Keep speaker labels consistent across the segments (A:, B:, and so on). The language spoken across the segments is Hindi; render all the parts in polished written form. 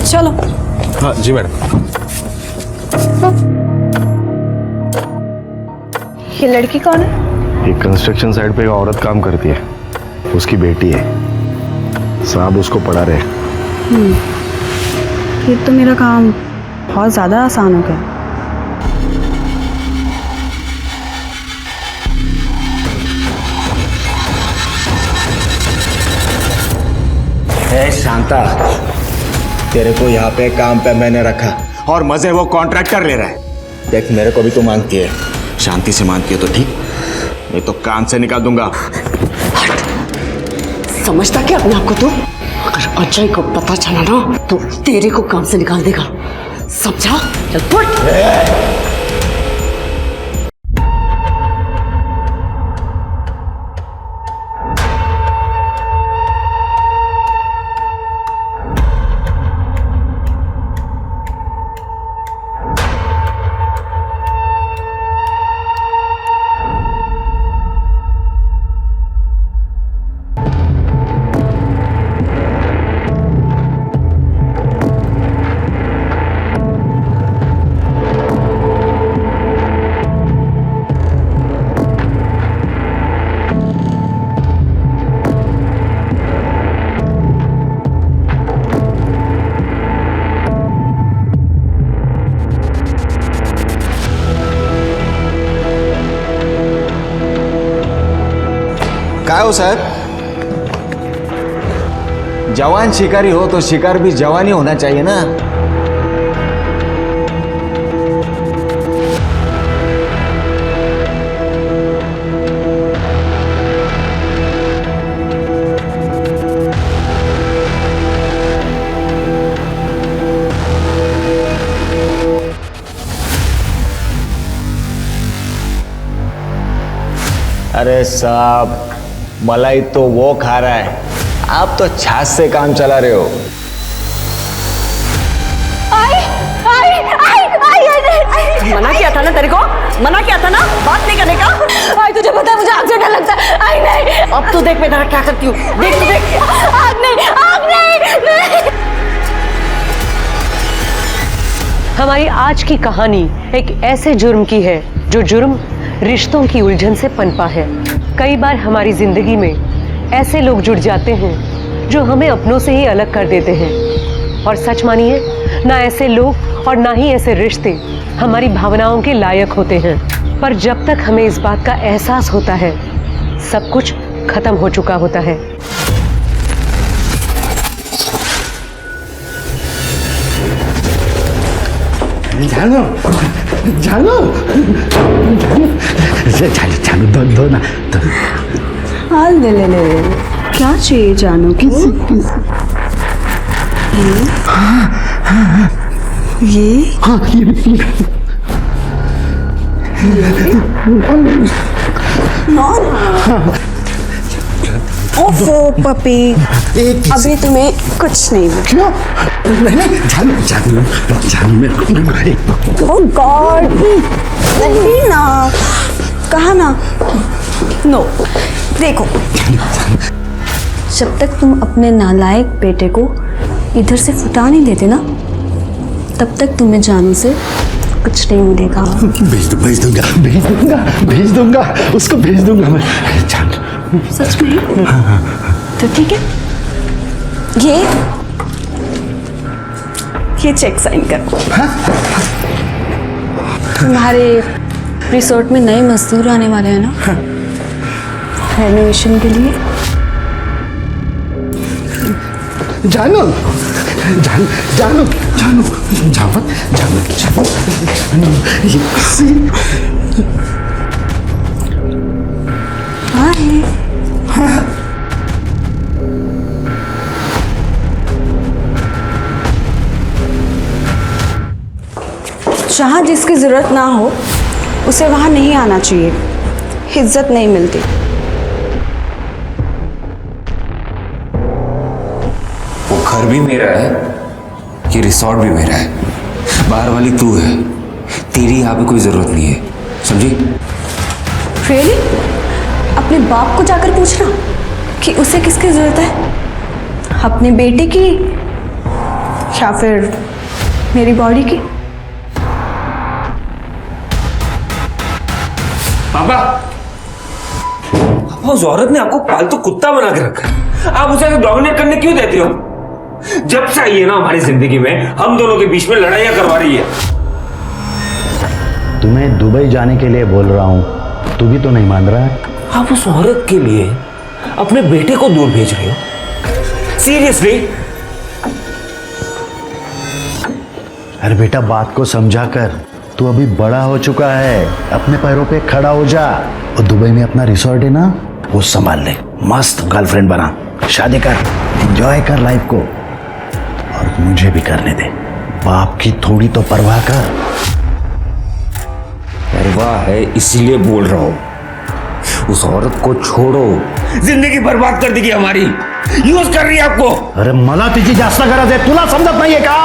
A: चलो।
B: हाँ जी मैडम।
A: ये लड़की कौन है?
C: ये कंस्ट्रक्शन साइट पे एक औरत काम करती है, उसकी बेटी है। साहब उसको पढ़ा रहे।
A: ये तो मेरा काम बहुत ज़्यादा आसान हो गया।
D: शांता, तेरे को यहाँ पे काम पे मैंने रखा और मजे वो कॉन्ट्रैक्टर ले रहा है। देख, मेरे को भी तू मांगती है, शांति से मांगती है तो ठीक, नहीं तो काम से निकाल दूंगा।
E: समझता क्या अपने आप को तू? अगर अजय को पता चला ना तो तेरे को काम से निकाल देगा, समझा? चल फुट।
D: क्या हो साहब? जवान शिकारी हो तो शिकार भी जवानी होना चाहिए ना। अरे साहब, मलाई तो वो खा रहा है, आप तो छाछ से काम चला रहे हो।
E: मना किया था ना तेरे को, मना किया था ना बात नहीं करने का।
A: आई तुझे पता है मुझे आग से डर लगता है। आई नहीं।
E: अब तो देख मैं तेरा क्या करती हूँ, देख तो देख।
A: आग नहीं, आग नहीं।
F: हमारी आज की कहानी एक ऐसे जुर्म की है जो जुर्म रिश्तों की उलझन से पनपा है। कई बार हमारी जिंदगी में ऐसे लोग जुड़ जाते हैं जो हमें अपनों से ही अलग कर देते हैं। और सच मानिए, ना ऐसे लोग और ना ही ऐसे रिश्ते हमारी भावनाओं के लायक होते हैं। पर जब तक हमें इस बात का एहसास होता है, सब कुछ खत्म हो चुका होता है।
G: जानू, जानू, जानू, जानू, दो ना।
A: हाँ ले ले ले। क्या चाहिए जानू? ये
G: हाँ, ये
A: ओफो पपी, अभी तुम्हें कुछ नहीं मिला।
G: क्यों? नहीं, जानू, जानू, जानू मेरे को।
A: ओह गॉड, नहीं ना, कहा ना। नो, देखो, जब तक तुम अपने नालायक बेटे को इधर से फुटा नहीं देते ना, तब तक तुम्हें जानू से कुछ नहीं मिलेगा।
G: भेज दूंगा, भेज दूंगा, भेज दूंगा, उसको भेज दूंगा मैं। जानू,
A: सच में? तो ठीक है, ये चेक साइन करो। तुम्हारे रिसोर्ट में नए मजदूर आने वाले हैं ना, रेनोवेशन के लिए।
G: जानू, जानू, जानू, जानू, जानू, जानू, जानू,
A: जहाँ जिसकी जरूरत ना हो उसे वहां नहीं आना चाहिए, इज्जत नहीं मिलती।
H: वो घर भी मेरा है, ये रिसोर्ट भी मेरा है, बाहर वाली तू है, तेरी यहाँ पे कोई जरूरत नहीं है, समझी?
A: रियली? अपने बाप को जाकर पूछना कि उसे किसकी जरूरत है, अपने बेटे की या फिर मेरी बॉडी की?
H: पापा, उस औरत ने आपको पालतू कुत्ता बना के रखा है, आप उसे डोमिनेट करने क्यों देते हो? जब से आई है ना हमारी जिंदगी में, हम दोनों के बीच में लड़ाइयां करवा रही है।
G: तुम्हें दुबई जाने के लिए बोल रहा हूँ, तू भी तो नहीं मान रहा है।
H: आप उस औरत के लिए अपने बेटे को दूर भेज रहे हो? सीरियसली?
G: अरे बेटा, बात को समझा कर, तू अभी बड़ा हो चुका है, अपने पैरों पे खड़ा हो जा और दुबई में अपना रिसोर्ट है ना, वो संभाल ले, मस्त गर्लफ्रेंड बना, शादी कर, एंजॉय कर लाइफ को, और मुझे भी करने दे। बाप की थोड़ी तो परवाह कर।
H: परवाह है इसीलिए बोल रहा हूं, उस औरत को छोड़ो, जिंदगी बर्बाद कर देगी हमारी, यूज कर रही है आपको।
G: अरे मला तिची जास्त गरज आहे, तुला समजत नाहीये का?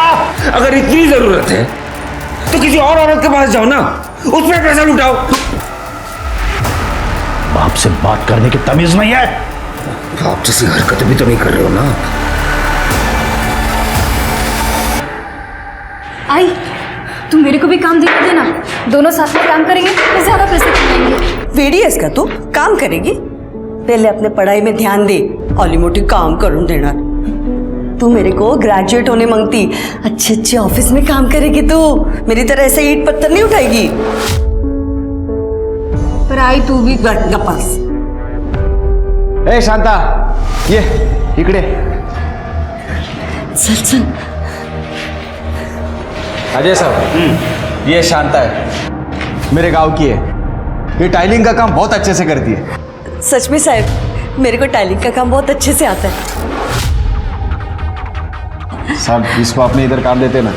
H: अगर इतनी जरूरत है तो किसी और औरत के पास जाओ ना, उसमें पैसा लुटाओ।
G: बाप से बात करने की तमीज नहीं है।
H: आप जैसी हरकतें भी तो नहीं कर रहे हो ना।
A: आई, तुम मेरे को भी काम दिखा देना, दोनों साथ में काम करेंगे तो ज्यादा पैसे कमाएंगे।
E: वेडीएस का तू काम करेगी? पहले अपने पढ़ाई में ध्यान दे, ऑली मोटी काम करून देणार। तू मेरे को ग्रेजुएट होने मांगती, अच्छे अच्छे ऑफिस में काम करेगी तू, मेरी तरह ऐसे ईंट पत्थर नहीं उठाएगी।
A: पर आई तू भी
E: गप्पास।
D: ए शांता, ये इकडे।
E: चल चल।
D: अजय साहब, ये शांता है, मेरे गांव की है, ये टाइलिंग का काम बहुत अच्छे से करती है।
E: सच में साहब, मेरे को टाइलिंग का काम बहुत अच्छे से आता है।
D: साहब, इसको अपने इधर काम देते ना।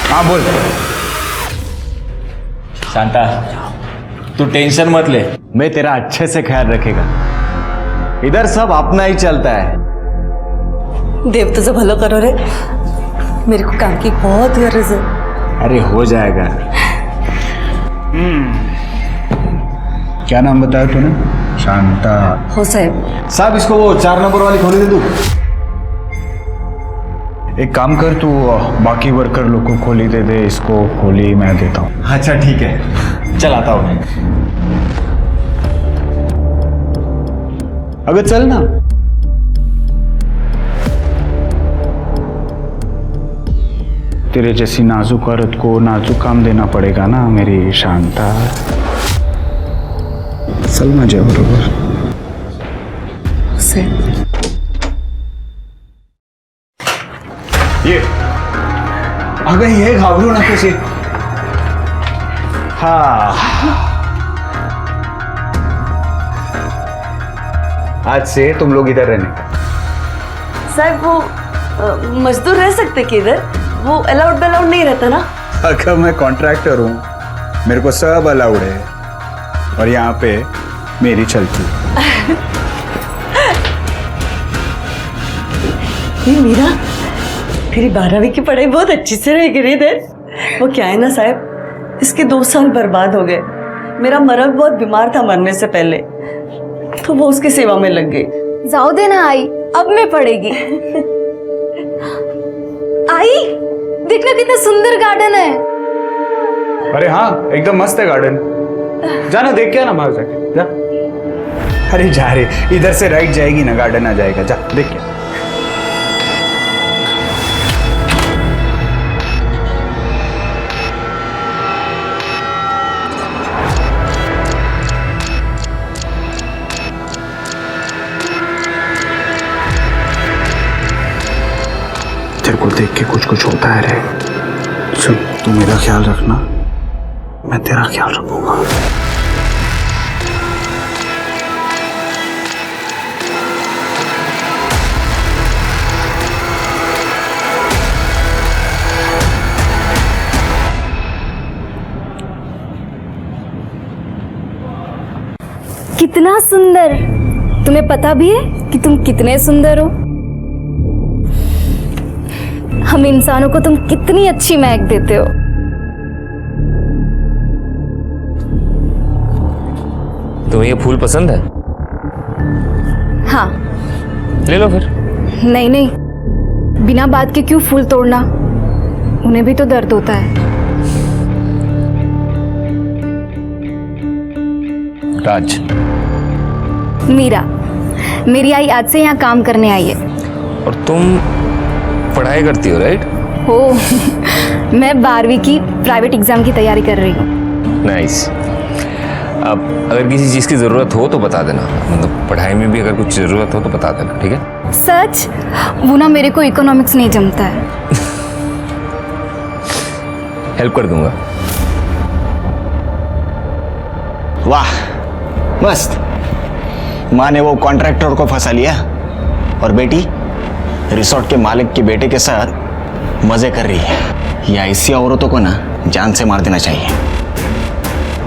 D: हाँ बोल। शांता, तू टेंशन मत ले, मैं तेरा अच्छे से ख्याल रखेगा। इधर सब अपना ही चलता है।
E: देव तुझं भलं करो रे, मेरे को काम की बहुत गरज है।
D: अरे हो जाएगा।
G: क्या नाम बताया तूने? शांता।
E: हो साहब।
D: साहब, इसको वो 4 नंबर वाली खोली दे तू।
G: एक काम कर, तू बाकी वर्कर लोग को खोली दे दे, इसको खोली मैं देता हूँ।
D: अच्छा ठीक है, चल आता हूँ। अगर चल ना।
G: तेरे जैसी नाजुक औरत को नाजुक काम देना पड़ेगा ना मेरी शांता। चल माझ्या बरोबर।
D: ये अगं, ये घाबरू नकोस ये। हाँ, आज से तुम लोग इधर रहने का।
E: साहब वो मजदूर रह सकते कि इधर? वो अलाउड नहीं रहता ना?
G: अगर मैं कॉन्ट्रैक्टर हूँ, मेरे को सब अलाउड है, और यहाँ पे मेरी चलती है।
E: ये मीरा, तेरी 12वीं की पढ़ाई बहुत अच्छी से रह गई इधर। वो क्या है ना साहब, इसके 2 साल बर्बाद हो गए। मेरा मर्द बहुत बीमार था मरने से पहले, तो वो उसकी सेवा में लग गई।
A: जाओ देना आई, अब मैं पढ़ेगी। आई, देखना कितना सुंदर गार्डन है।
G: अरे हाँ, एकदम मस्त है गार्डन। जाना देख के आना, बाहर जाके जा। अरे जा रे, इधर से राइट जाएगी ना, गार्डन आ जाएगा, जा देख के। तेरे को देख के कुछ कुछ होता है रे। चल, तू मेरा ख्याल रखना, मैं तेरा ख्याल रखूंगा।
A: कितना सुंदर। तुम्हें पता भी है कि तुम कितने सुंदर हो? हम इंसानों को तुम कितनी अच्छी महक देते हो।
H: तुम्हें ये फूल पसंद है?
A: हाँ।
H: ले लो फिर।
I: नहीं नहीं, बिना बात के क्यों फूल तोड़ना, उन्हें भी तो दर्द होता है।
C: राज,
I: मीरा, मेरी आई आज से यहाँ काम करने आई है।
H: और तुम पढ़ाई करती हो, राइट?
I: हो मैं 12वीं की प्राइवेट एग्जाम की तैयारी कर रही हूँ।
H: नाइस। अब अगर किसी चीज़ की ज़रूरत हो तो बता देना, मतलब पढ़ाई में भी अगर कुछ ज़रूरत हो तो बता देना, ठीक है?
I: सच? वो ना मेरे को इकोनॉमिक्स नहीं जमता है।
H: हेल्प कर दूंगा।
D: वाह, मस्त। माँ ने वो कॉन्ट्रैक्टर को फंसा लिया और बेटी रिसोर्ट के मालिक के बेटे के साथ मजे कर रही है। या ऐसी औरतों को ना जान से मार देना चाहिए।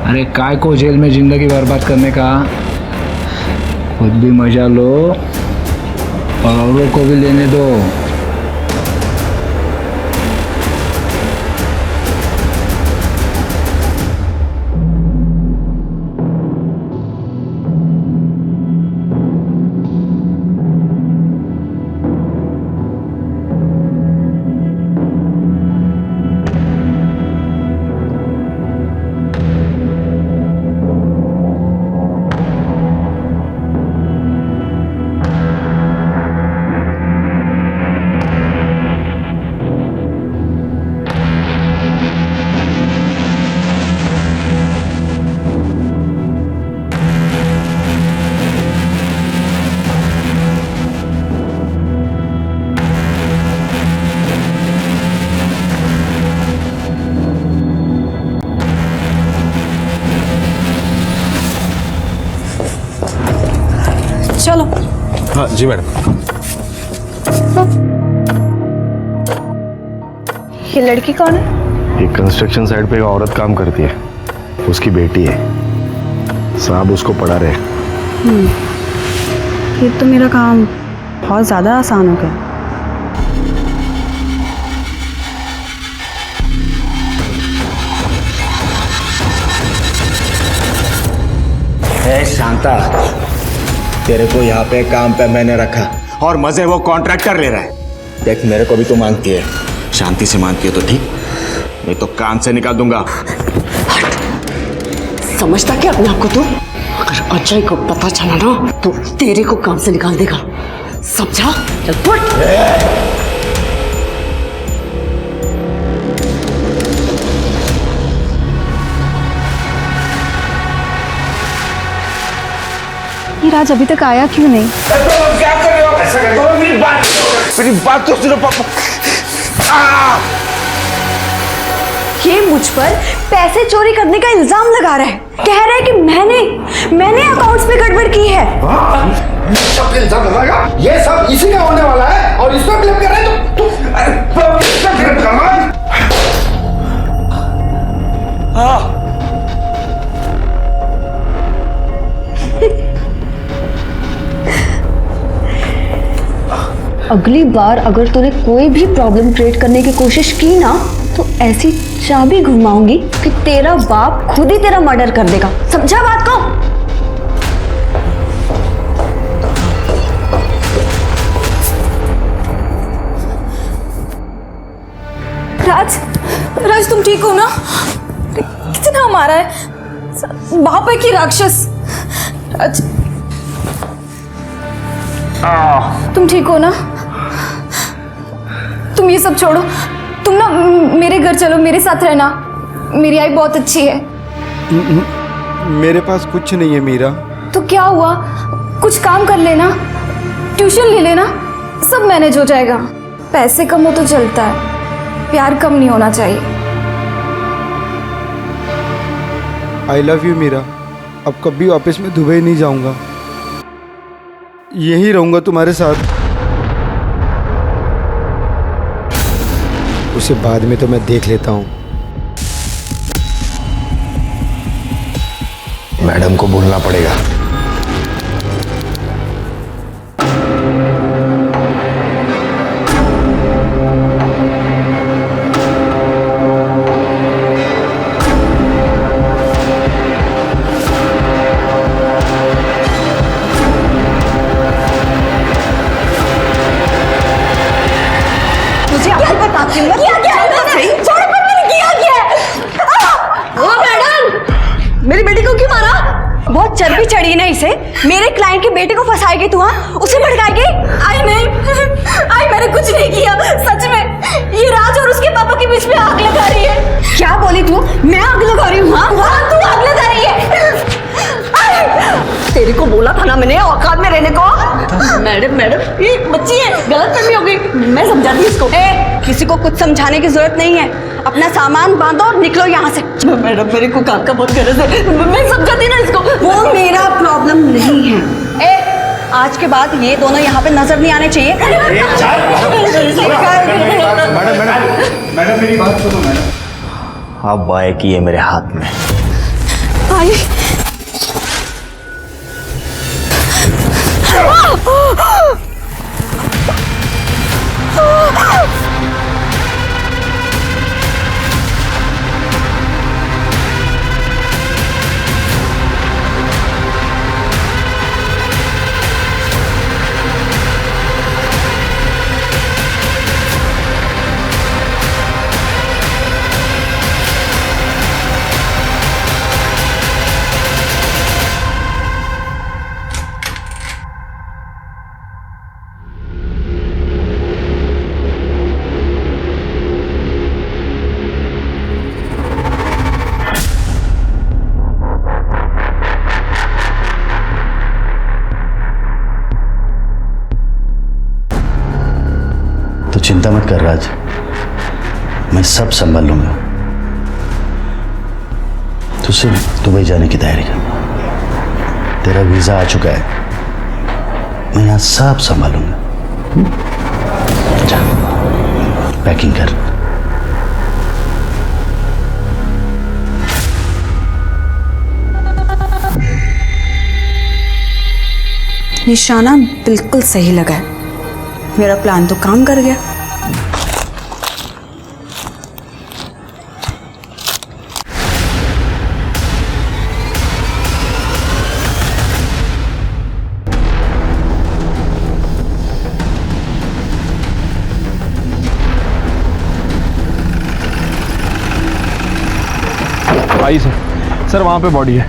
J: अरे काय को जेल में जिंदगी बर्बाद करने का, खुद भी मजा लो और औरों को भी लेने दो।
A: चलो।
B: हाँ जी मैडम।
I: ये लड़की कौन है?
C: एक कंस्ट्रक्शन साइट पे एक औरत काम करती है, उसकी बेटी है। साहब उसको पढ़ा रहे।
A: ये तो मेरा काम बहुत ज़्यादा आसान हो गया।
D: ए शांता, तेरे को यहाँ पे काम पे मैंने रखा और मजे वो कॉन्ट्रैक्टर ले रहा है। देख, मेरे को भी तू मांगती है, शांति से मांगती है तो ठीक, नहीं तो कान से निकाल दूंगा।
E: समझता क्या अपने आप को तू? अगर अजय को पता चला ना तो तेरे को काम से निकाल देगा, समझा? चल फुट।
I: ये राज अभी तक आया क्यों नहीं?
D: क्या कर रहे हो? ऐसा कर दो, मेरी बात तो सुनो पापा।
A: ये मुझ पर पैसे चोरी करने का इल्जाम लगा रहा है। कह रहा है कि मैंने अकाउंट्स में गड़बड़ की है।
G: सब इल्जाम लगाएगा, ये सब इसी का होने वाला है और इस पर ब्लेम कर रहे हैं तो
A: अगली बार अगर तूने कोई भी प्रॉब्लम क्रिएट करने की कोशिश की ना तो ऐसी चाबी घुमाऊंगी कि तेरा बाप खुद ही तेरा मर्डर कर देगा, समझा बात को?
I: राज तुम ठीक हो ना? कितना मारा है बाप है कि राक्षस? राज तुम ठीक हो ना? तुम ये सब छोड़ो, तुम ना मेरे घर चलो, मेरे साथ रहना। मेरी आई बहुत अच्छी है।
K: मेरे पास कुछ नहीं है मीरा।
I: तो क्या हुआ, कुछ काम कर लेना, ट्यूशन ले लेना, सब मैनेज हो जाएगा। पैसे कम हो तो चलता है, प्यार कम नहीं होना चाहिए।
K: I love you Meera. अब कभी वापस में दुबई नहीं जाऊंगा, यहीं रहूंगा तुम्हारे साथ। उसे बाद में तो मैं देख लेता हूँ।
C: मैडम को बोलना पड़ेगा।
A: बहुत चर्बी चढ़ी ना इसे। मेरे क्लाइंट के बेटे को फंसाएगी तू, हाँ? उसे भड़काएगी?
I: आई नहीं, आई मैंने कुछ नहीं किया, सच में। ये राज और उसके पापा के बीच में आग लगा रही है।
A: क्या बोली तू? मैं आग लगा रही हूँ? हाँ,
I: तू आग लगा रही है।
A: तेरे को बोला था ना मैंने औकात में रहने को।
E: मैडम मैडम ये बच्ची है, गलत फहमी हो गई, मैं समझाती इसको।
A: किसी को कुछ समझाने की जरूरत नहीं है। अपना सामान बांधो और निकलो यहाँ से।
E: मैडम मेरे को काम का बहुत गरज है, मैं समझाती ना इसको।
A: वो मेरा प्रॉब्लम नहीं है। आज के बाद ये दोनों यहाँ पे नजर नहीं आने चाहिए।
K: मैडम मेरी बात सुनो मैडम।
D: अब बाय की है मेरे हाथ में।
A: आई
G: तो चिंता मत कर राज, मैं सब संभाल लूंगा। तू सिर्फ दुबई जाने की तैयारी कर। तेरा वीजा आ चुका है, मैं यहाँ सब संभालूंगा। जा पैकिंग कर।
A: निशाना बिल्कुल सही लगा है। मेरा प्लान तो काम कर गया।
K: आई सर वहाँ पे बॉडी है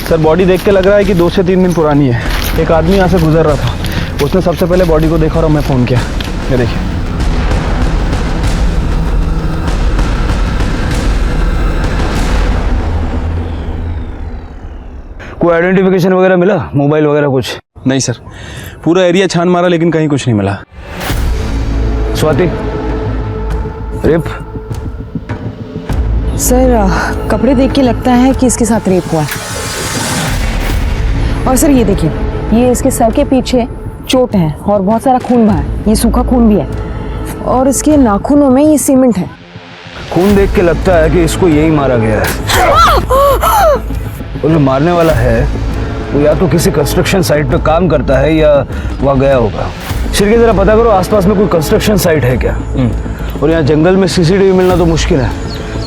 K: सर। बॉडी देख के लग रहा है कि 2 से 3 दिन पुरानी है। एक आदमी यहाँ से गुजर रहा था, उसने सबसे पहले बॉडी को देखा और मैं फ़ोन किया। ये देखिए।
J: कोई आइडेंटिफिकेशन वगैरह मिला, मोबाइल वगैरह कुछ?
B: नहीं सर, पूरा एरिया छान मारा लेकिन कहीं कुछ नहीं मिला।
J: स्वाति, रेप?
L: सर कपड़े देख के लगता है कि इसके साथ रेप हुआ है। और सर ये देखिए, ये इसके सर के पीछे चोट है और बहुत सारा खून बहा है। ये सूखा खून भी है और इसके नाखूनों में ये सीमेंट है।
J: खून देख के लगता है कि इसको यही मारा गया है। और जो मारने वाला है वो या तो किसी कंस्ट्रक्शन साइट पे काम करता है या वहाँ गया होगा। शिरके जरा पता करो आसपास में कोई कंस्ट्रक्शन साइट है क्या। और यहाँ जंगल में सीसीटीवी मिलना तो मुश्किल है,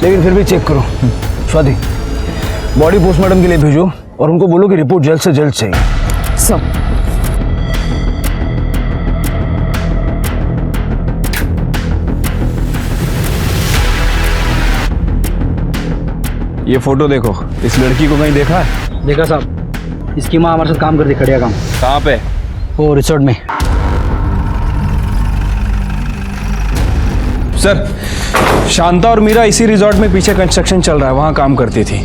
J: लेकिन फिर भी चेक करो। स्वाति, बॉडी पोस्टमार्टम के लिए भेजो और उनको बोलो कि रिपोर्ट जल्द से जल्द चाहिए।
L: सर
B: ये फोटो देखो, इस लड़की को कहीं देखा है?
J: देखा साहब, इसकी माँ हमारे साथ काम करती, खड़िया काम।
B: कहाँ पे?
J: वो रिसोर्ट में।
B: सर, शांता और मीरा इसी रिजॉर्ट में पीछे कंस्ट्रक्शन चल रहा है, वहाँ काम करती थी।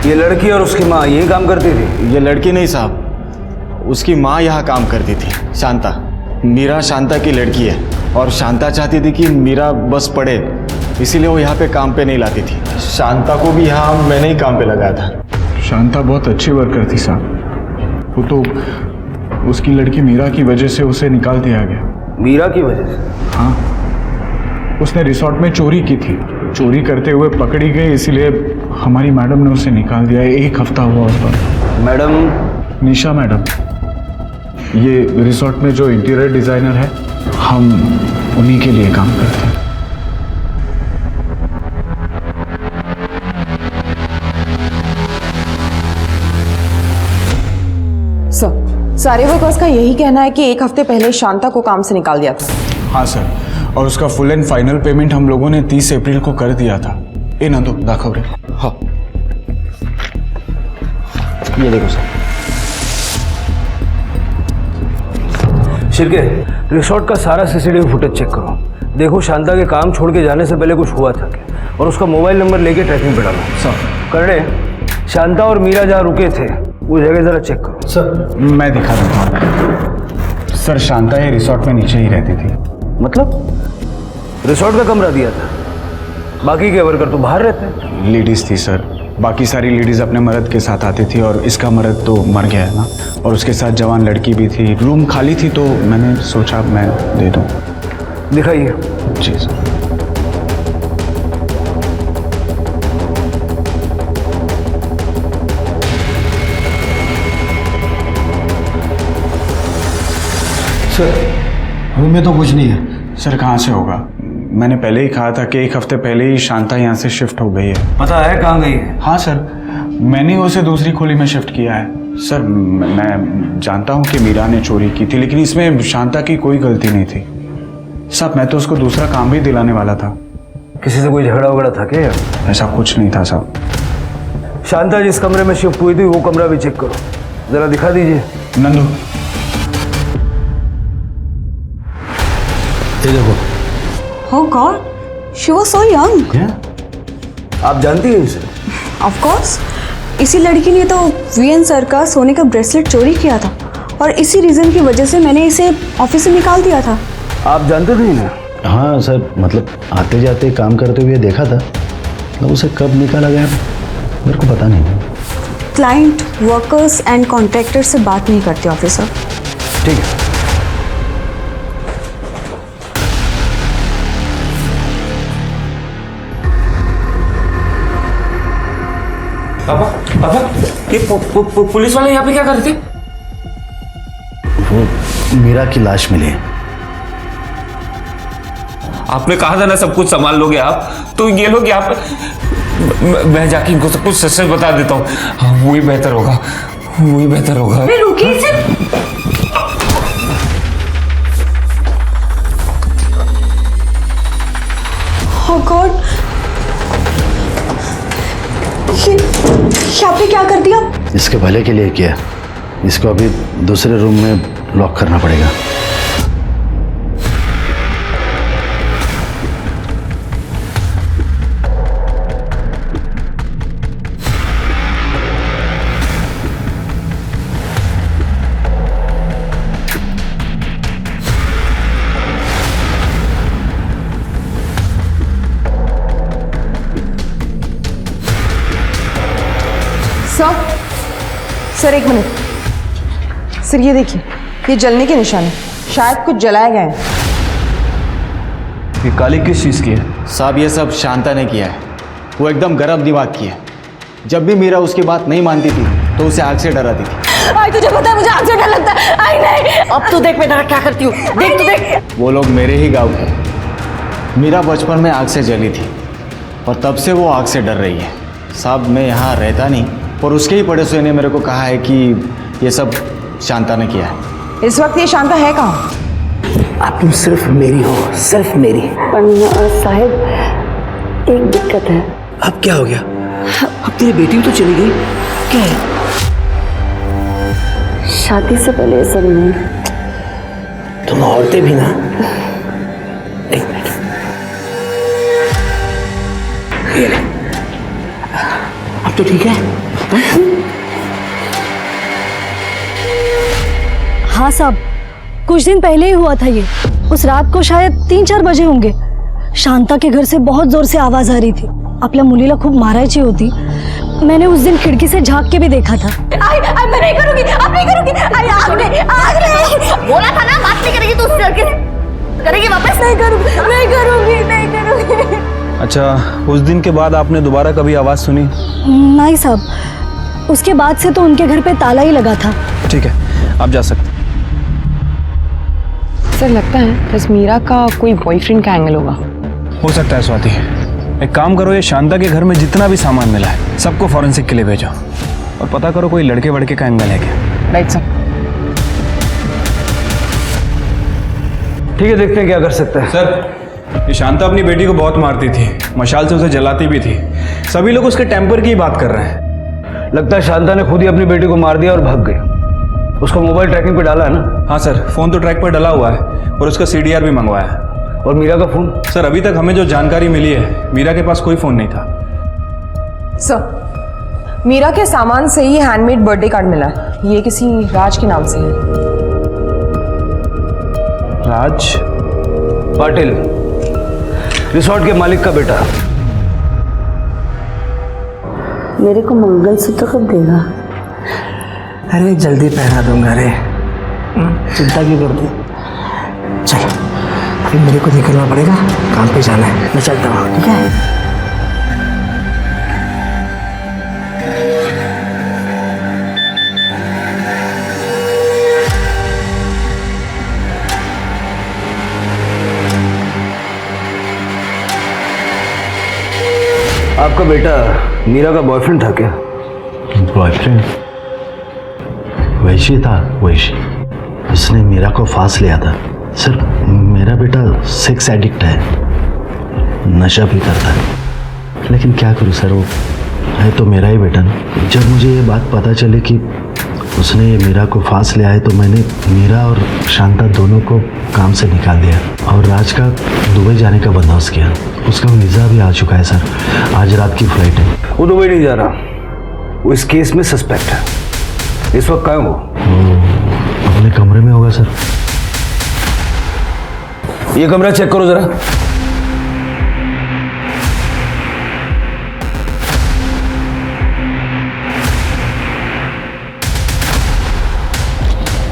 J: ये लड़की और उसकी माँ यही काम करती थी?
D: ये लड़की नहीं साहब, उसकी माँ यहाँ काम करती थी, शांता। मीरा शांता की लड़की है और शांता चाहती थी कि मीरा बस पढ़े, इसीलिए वो यहाँ पे काम पे नहीं लाती थी। शांता को भी यहाँ मैंने ही काम पे लगाया था।
K: शांता बहुत अच्छी वर्कर थी साहब। वो तो उसकी लड़की मीरा की वजह से उसे निकाल दिया गया।
J: मीरा की वजह से?
K: हाँ, उसने रिसोर्ट में चोरी की थी। चोरी करते हुए पकड़ी गई, इसीलिए हमारी मैडम ने उसे निकाल दिया। 1 हफ्ता हुआ उस पर।
J: मैडम?
K: निशा मैडम। ये रिसोर्ट में जो इंटीरियर डिज़ाइनर है, हम उन्हीं के लिए काम करते हैं।
L: सर, सारे वर्कर्स का यही कहना है कि 1 हफ्ते पहले शांता को काम से निकाल दिया था।
K: हाँ सर, और उसका फुल एंड फाइनल पेमेंट हम लोगों ने 30 अप्रैल को कर दिया था। ए नंदू, दाखव रे। हाँ
J: ये देखो सर। शिरके, रिसोर्ट का सारा सीसीटीवी फुटेज चेक करो। देखो शांता के काम छोड़ के जाने से पहले कुछ हुआ था क्या, और उसका मोबाइल नंबर लेके ट्रैकिंग पे डालो।
B: सर
J: करने शांता और मीरा जहाँ रुके थे वो जगह जरा चेक करो।
B: सर मैं दिखा देता हूँ। सर शांता ये रिसोर्ट में नीचे ही रहती थी।
J: मतलब रिसोर्ट का कमरा दिया था, बाकी के वर्कर तो बाहर रहते हैं।
B: लेडीज थी सर, बाकी सारी लेडीज अपने मर्द के साथ आती थी और इसका मर्द तो मर गया है ना, और उसके साथ जवान लड़की भी थी। रूम खाली थी तो मैंने सोचा मैं दे दूँ।
J: दिखाइए।
B: जी सर।
J: सर रूम में तो कुछ नहीं है।
B: सर कहाँ से होगा, मैंने पहले ही कहा था कि एक हफ्ते पहले ही शांता यहाँ से शिफ्ट हो गई है।
J: पता है कहाँ गई है?
B: हाँ सर, मैंने उसे दूसरी खोली में शिफ्ट किया है। सर मैं जानता हूँ कि मीरा ने चोरी की थी, लेकिन इसमें शांता की कोई गलती नहीं थी। साहब मैं तो उसको दूसरा काम भी दिलाने वाला था।
J: किसी से कोई झगड़ा वगड़ा था क्या?
B: ऐसा कुछ नहीं था साहब।
J: शांता जिस कमरे में शिफ्ट हुई थी वो कमरा भी चेक करो, जरा दिखा दीजिए।
B: नंदू
G: ये देखो।
A: Oh God, she was so young.
J: आप जानती हैं इसे?
A: Of course, इसी लड़की ने तो वीएन सर का सोने का ब्रेसलेट चोरी किया था और इसी रीजन की वजह से मैंने इसे ऑफिस से निकाल दिया था।
J: आप जानते थे ना?
G: हाँ सर, मतलब आते जाते काम करते हुए देखा था, मतलब उसे कब निकाला गया मेरे को पता नहीं।
A: क्लाइंट, वर्कर्स एंड कॉन्ट्रैक्टर से बात नहीं करते ऑफिसर।
J: ठीक है।
H: पापा ये पुलिस वाले यहाँ पे क्या कर रहे थे?
G: वो मीरा की लाश मिली है।
H: आपने कहा था ना सब कुछ संभाल लोगे आप, तो ये लोग यहाँ पे। मैं जाके इनको सब कुछ सच सच बता देता हूँ। हाँ वही बेहतर होगा, वही बेहतर होगा।
A: रुकिए सर। Oh God, ये आपने क्या कर दिया?
G: इसके भले के लिए किया, इसको अभी दूसरे रूम में लॉक करना पड़ेगा।
L: सर एक मिनट सर, ये देखिए, ये जलने के निशान है, शायद कुछ जलाया गया है।
J: ये काली किस चीज़ की है?
D: साहब ये सब शांता ने किया है। वो एकदम गर्म दिमाग की है। जब भी मीरा उसकी बात नहीं मानती थी तो उसे आग से डराती थी।
I: आई तुझे पता है मुझे आग से डर लगता है। आई नहीं, अब तो देख मैं क्या करती हूँ। देख तो देख।
D: वो लोग मेरे ही गाँव के। मीरा बचपन में आग से जली थी और तब से वो आग से डर रही है। साहब मैं यहाँ रहता नहीं, और उसके ही पड़ोसी ने मेरे को कहा है कि ये सब शांता ने किया है।
L: इस वक्त ये शांता है कहाँ?
E: अब तुम सिर्फ मेरी हो, सिर्फ मेरी।
A: साहिब एक दिक्कत है।
E: अब क्या हो गया? अब तेरी बेटी भी तो चली गई, क्या है?
A: शादी से पहले ये सब नहीं।
E: तुम औरतें भी ना। एक मिनट, ये ले। अब तो ठीक है?
I: हाँ साहब, कुछ दिन पहले ही हुआ था ये। उस रात को शायद 3-4 बजे होंगे। शांता के घर से बहुत जोर से आवाज आ रही थी। आपल्या मुलीला खूप मारायची होती। मैंने उस दिन खिड़की से झांक के भी देखा था। आई मैं नहीं करूंगी, अब नहीं करूंगी। आई आग नहीं। बोला था ना बात नहीं करेगी तो करेगी वापस। नहीं करूंगी, नहीं करूंगी, नहीं करूंगी।
B: अच्छा, उस दिन के बाद आपने दोबारा कभी आवाज़ सुनी?
I: नहीं साहब, उसके बाद से तो उनके घर पे ताला ही लगा था।
B: ठीक है, आप जा सकते।
L: सर लगता है बस मीरा का कोई बॉयफ्रेंड का एंगल होगा।
B: हो सकता है स्वाति। एक काम करो, ये शांता के घर में जितना भी सामान मिला है सबको फॉरेंसिक के लिए भेजो और पता करो कोई लड़के वड़के का एंगल है क्या।
L: Right sir.
J: ठीक है, देखते हैं क्या कर सकते हैं।
B: सर ये शांता अपनी बेटी को बहुत मारती थी, मशाल से उसे जलाती भी थी। सभी लोग उसके टेम्पर की ही बात कर रहे हैं।
J: लगता है शांता ने खुद ही अपनी बेटी को मार दिया और भाग गई। उसका मोबाइल ट्रैकिंग पे डाला है ना?
K: हाँ सर, फ़ोन तो ट्रैक पर डला हुआ है और उसका CDR भी मंगवाया है।
J: और मीरा का फ़ोन?
K: सर अभी तक हमें जो जानकारी मिली है, मीरा के पास कोई फ़ोन नहीं था।
L: सर, मीरा के सामान से ही हैंडमेड बर्थडे कार्ड मिला है। ये किसी राज के नाम से है।
J: राज पाटिल, रिसोर्ट के मालिक का बेटा।
E: मेरे को मंगलसूत्र कब देगा?
M: अरे जल्दी पहना दूंगा रे, चिंता क्यों करती? चल फिर मेरे को निकलना पड़ेगा, काम पे जाना है। मैं चलता हूँ, ठीक है?
J: आपका बेटा मीरा का बॉयफ्रेंड था क्या?
G: बॉयफ्रेंड? वैशी था, वैशी। उसने मीरा को फांस लिया था। सर, मेरा बेटा सेक्स एडिक्ट है, नशा भी करता है। लेकिन क्या करूं सर, वो है तो मेरा ही बेटा ना। जब मुझे ये बात पता चली कि उसने ये मीरा को फांस लिया है, तो मैंने मीरा और शांता दोनों को काम से निकाल दिया और राज का दुबई जाने का बंदोबस्त किया। उसका वीज़ा भी आ चुका है सर, आज रात की फ्लाइट है।
J: वो दुबई नहीं जा रहा, वो इस केस में सस्पेक्ट है। इस वक्त कहाँ है वो?
G: अपने कमरे में होगा सर।
J: ये कमरा चेक करो जरा।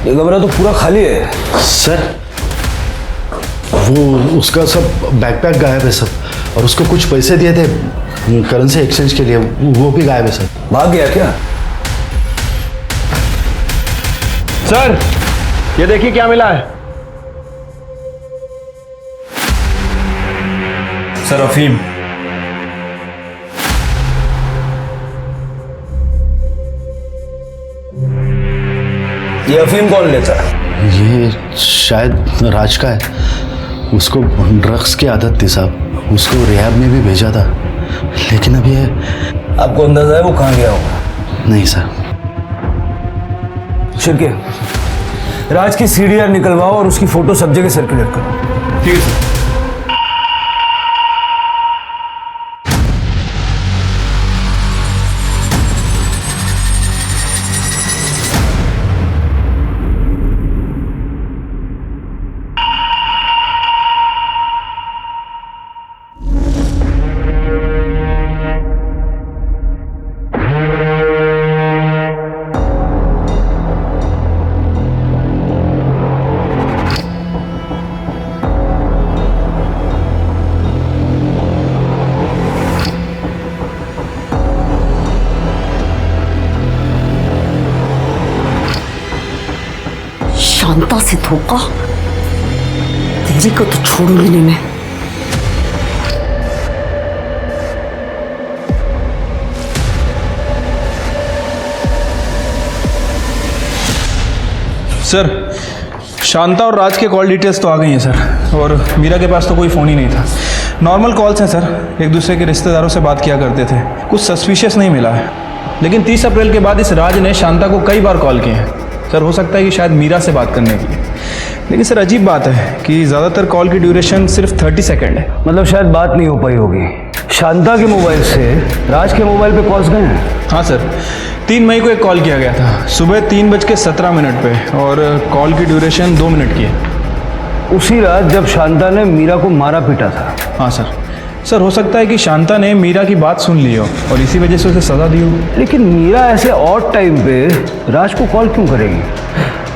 J: ये कमरा तो पूरा खाली है
G: सर। वो उसका सब बैकपैक गायब है सर, और उसको कुछ पैसे दिए थे करेंसी एक्सचेंज के लिए, वो भी गायब है सर।
J: भाग गया क्या?
K: सर ये देखिए क्या मिला है। सर अफीम।
J: ये अफीम कौन लेता है?
G: ये शायद राज का है। उसको ड्रग्स की आदत थी साहब, उसको रिहैब में भी भेजा था, लेकिन अब ये
J: आपको अंदाजा है वो कहाँ गया होगा?
G: नहीं सर।
J: शिरके, राज की CDR निकलवाओ और उसकी फोटो सब जगह सर्कुलेट करो।
K: ठीक है सर।
E: शांता से धोखा, तेरी को तो छोड़ूंगी नहीं मैं।
K: सर शांता और राज के कॉल डिटेल्स तो आ गई हैं सर, और मीरा के पास तो कोई फ़ोन ही नहीं था। नॉर्मल कॉल्स हैं सर, एक दूसरे के रिश्तेदारों से बात किया करते थे। कुछ सस्पिशियस नहीं मिला है। लेकिन 30 अप्रैल के बाद इस राज ने शांता को कई बार कॉल किए हैं सर। हो सकता है कि शायद मीरा से बात करने के लिए। लेकिन सर अजीब बात है कि ज़्यादातर कॉल की ड्यूरेशन सिर्फ 30 सेकेंड है।
J: मतलब शायद बात नहीं हो पाई होगी। शांता के मोबाइल से राज के मोबाइल पे कॉल्स गए हैं?
K: हाँ सर, 3 मई को एक कॉल किया गया था सुबह 3:17 पे, और कॉल की ड्यूरेशन 2 मिनट की है।
J: उसी रात जब शांता ने मीरा को मारा पीटा था?
K: हाँ सर। सर हो सकता है कि शांता ने मीरा की बात सुन ली हो और इसी वजह से उसे सज़ा दी हो।
J: लेकिन मीरा ऐसे ऑड टाइम पे राज को कॉल क्यों करेगी?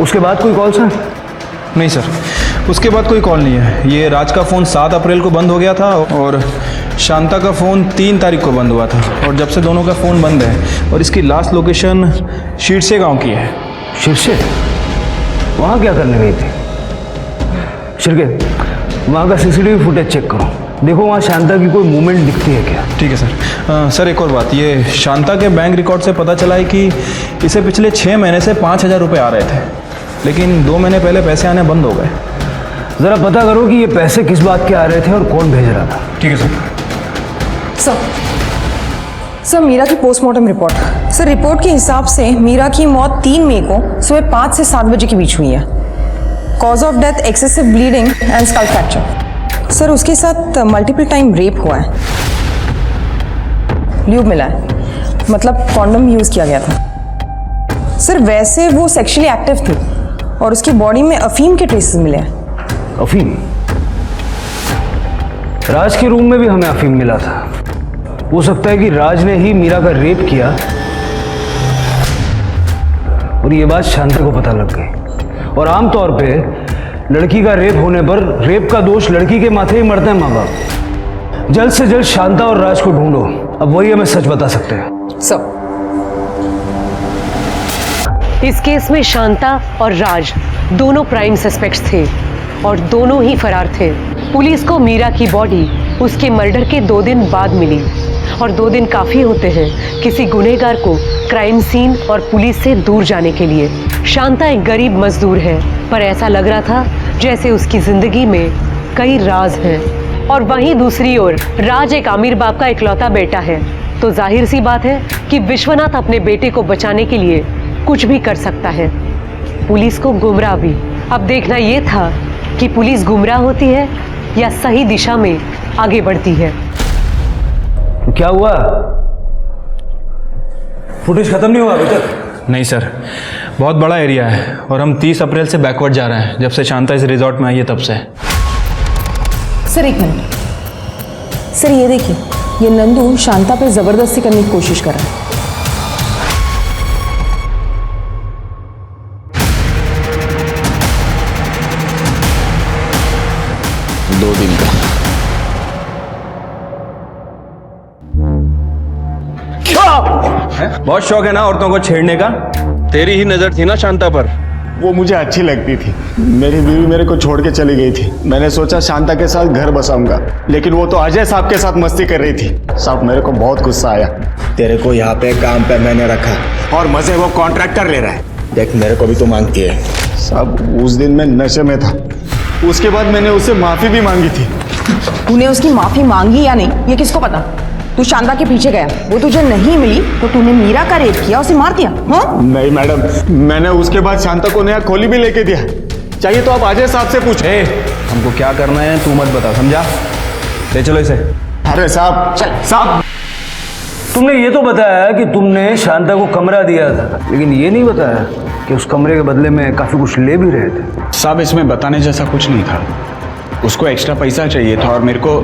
J: उसके बाद कोई कॉल सर?
K: नहीं सर, उसके बाद कोई कॉल नहीं है। ये राज का फ़ोन 7 अप्रैल को बंद हो गया था और शांता का फ़ोन 3 तारीख को बंद हुआ था, और जब से दोनों का फ़ोन बंद है। और इसकी लास्ट लोकेशन शीर्षे गांव की है।
J: शीर्षे? वहाँ क्या करने गई थी? शिरके, वहाँ का CCTV फुटेज चेक करो, देखो वहाँ शांता की कोई मूवमेंट दिखती है क्या?
K: ठीक है सर। सर एक और बात, ये शांता के बैंक रिकॉर्ड से पता चला है कि इसे पिछले 6 महीने से 5,000 रुपये आ रहे थे, लेकिन 2 महीने पहले पैसे आने बंद हो गए।
J: ज़रा पता करो कि ये पैसे किस बात के आ रहे थे और कौन भेज रहा था।
K: ठीक है सर।
L: सर मीरा की पोस्टमार्टम रिपोर्ट सर रिपोर्ट के हिसाब से मीरा की मौत 3 मई को सुबह 5 से 7 बजे के बीच हुई है। Cause of death excessive bleeding and skull fracture. Sir उसके साथ मल्टीपल टाइम रेप हुआ है, ल्यूब मिला है, मतलब कॉन्डम यूज किया गया था। सर वैसे वो सेक्सुअली एक्टिव थी और उसकी बॉडी में अफीम के ट्रेसेस मिले हैं।
J: अफीम? राज के रूम में भी हमें अफीम मिला था। हो सकता है कि राज ने ही मीरा का रेप किया और ये बात शांता को पता लग गई। और आमतौर पे लड़की का रेप होने पर रेप का दोष लड़की के माथे ही मरते हैं माँ बाप। जल्द से जल्द शांता और राज को ढूंढो, अब वही हमें सच बता सकते हैं।
L: सर
F: इस केस में शांता और राज दोनों प्राइम सस्पेक्ट्स थे और दोनों ही फरार थे। पुलिस को मीरा की बॉडी उसके मर्डर के 2 दिन बाद मिली और 2 दिन काफी होते हैं किसी गुनहगार को क्राइम सीन और पुलिस से दूर जाने के लिए। शांता एक गरीब मजदूर है, पर ऐसा लग रहा था जैसे उसकी जिंदगी में कई राज हैं। और वहीं दूसरी ओर राज एक अमीर बाप का इकलौता बेटा है, तो जाहिर सी बात है कि विश्वनाथ अपने बेटे को बचाने के लिए कुछ भी कर सकता है, पुलिस को गुमराह भी। अब देखना यह था कि पुलिस गुमराह होती है या सही दिशा में आगे बढ़ती है।
J: तो क्या हुआ? फुटेज खत्म नहीं हुआ अभी तक?
K: नहीं सर, बहुत बड़ा एरिया है और हम 30 अप्रैल से बैकवर्ड जा रहे हैं, जब से शांता इस रिजॉर्ट में आई है तब से।
L: Sir 1 minute. सर ये देखिए, ये नंदू शांता पे जबरदस्ती करने की कोशिश कर रहा है।
D: दो दिन का।
K: बहुत शौक है ना औरतों को छेड़ने का? तेरी ही नजर थी ना शांता पर।
C: वो मुझे अच्छी लगती थी। मेरी बीवी मेरे को छोड़ के चली गई थी। मैंने सोचा शांता के साथ घर बसाऊंगा, लेकिन वो तो अजय साहब के साथ मस्ती कर रही थी। साहब मेरे को बहुत गुस्सा आया।
D: तेरे को यहाँ पे काम पे मैंने रखा और मजे वो कॉन्ट्रैक्टर ले रहा है। देख मेरे को भी तो मांगती है।
C: साहब उस दिन मैं नशे में था, उसके बाद मैंने उससे माफी भी मांगी थी।
L: तूने उसकी माफी मांगी या नहीं ये किसको पता? तू शांता के पीछे गया, वो तुझे नहीं मिली तो तूने मीरा का रेप किया, उसे मार दिया। हाँ?
C: नहीं मैडम, मैंने उसके बाद शांता को नया खोली भी लेके दिया। चाहिए तो आप अजय साहब से पूछे।
K: हमको क्या करना है तू मत बता, समझा? ले चलो इसे।
C: अरे साहब साहब,
J: तुमने ये तो बताया कि तुमने शांता को कमरा दिया था, लेकिन ये नहीं बताया कि उस कमरे के बदले में काफी कुछ ले भी रहे थे।
B: साहब इसमें बताने जैसा कुछ नहीं था। उसको एक्स्ट्रा पैसा चाहिए था और मेरे को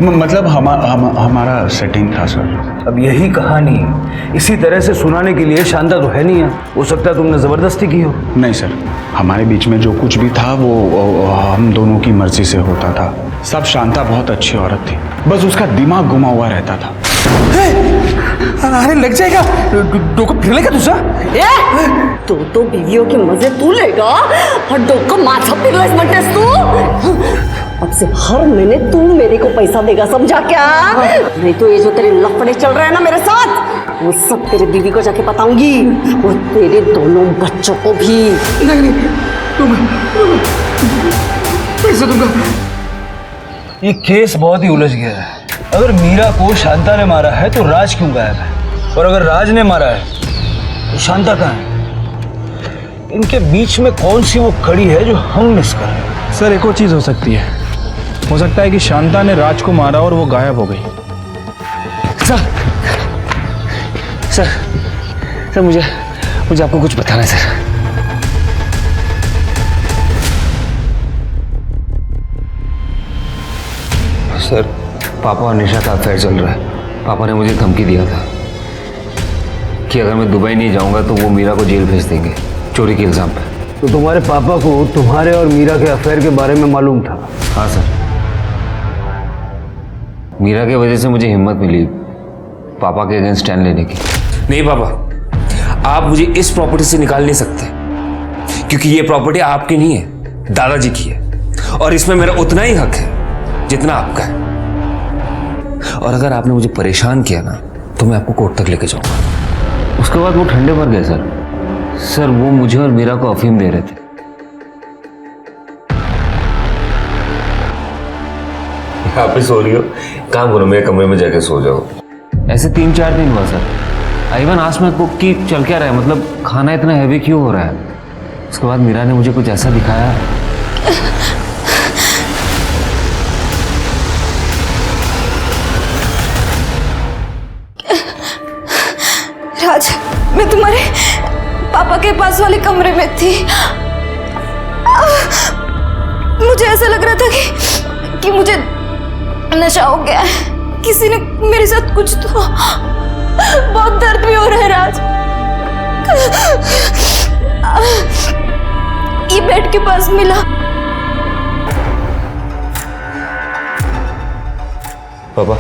B: मतलब हमारा सेटिंग था सर।
J: अब यही कहानी इसी तरह से सुनाने के लिए शांता तो है नहीं है। हो सकता है तुमने जबरदस्ती की हो।
B: नहीं सर, हमारे बीच में जो कुछ भी था वो हम दोनों की मर्जी से होता था। सब शांता बहुत अच्छी औरत थी, बस उसका दिमाग घुमा हुआ रहता था।
M: अरे लग जाएगा, डोका फिर लेगा दूसरा।
A: तो बीवियों के मजे तू लेगा और डोका माथा पिघला तू। अब से हर महीने तू मेरे को पैसा देगा, समझा क्या? नहीं तो ये जो तेरे लफड़े चल रहे हैं ना मेरे साथ, वो सब तेरे बीवी को जाके बताऊंगी और तेरे दोनों बच्चों को भी।
M: नहीं पैसा दूंगा।
J: ये केस बहुत ही उलझ गया है। अगर मीरा को शांता ने मारा है तो राज क्यों गायब है, और अगर राज ने मारा है तो शांता कहाँ है? इनके बीच में कौन सी वो कड़ी है जो हम मिस कर रहे हैं?
K: सर एक और चीज हो सकती है, हो सकता है कि शांता ने राज को मारा और वो गायब हो गई।
H: सर मुझे आपको कुछ बताना है सर। सर पापा और निशा का अफेयर चल रहा है। पापा ने मुझे धमकी दिया था कि अगर मैं दुबई नहीं जाऊंगा तो वो मीरा को जेल भेज देंगे चोरी के इल्जाम पे।
J: तो तुम्हारे पापा को तुम्हारे और मीरा के अफेयर के बारे में मालूम था?
H: हाँ सर, मीरा की वजह से मुझे हिम्मत मिली पापा के अगेंस्ट स्टैंड लेने की। नहीं पापा, आप मुझे इस प्रॉपर्टी से निकाल नहीं सकते, क्योंकि ये प्रॉपर्टी आपकी नहीं है, दादाजी की है, और इसमें मेरा उतना ही हक है जितना आपका है। और अगर आपने मुझे परेशान किया ना तो मैं आपको कोर्ट तक लेके जाऊंगा। उसके बाद वो ठंडे मर गए सर वो मुझे और मीरा को अफीम दे रहे थे। आप ही सो रही हो, काम करो, मेरे कमरे में जाके सो जाओ। ऐसे 3-4 दिन हुआ सर। इवन आज मैं कुक की चल क्या रहा है, मतलब खाना इतना हैवी क्यों हो रहा है। उसके बाद मीरा ने मुझे कुछ ऐसा दिखाया।
I: राज, मैं तुम्हारे पापा के पास वाले कमरे में थी। मुझे ऐसा लग रहा था कि मुझे नशा हो गया है। किसी ने मेरे साथ कुछ तो, बहुत दर्द भी हो रहा है राज। ये बेड के पास मिला।
H: पापा,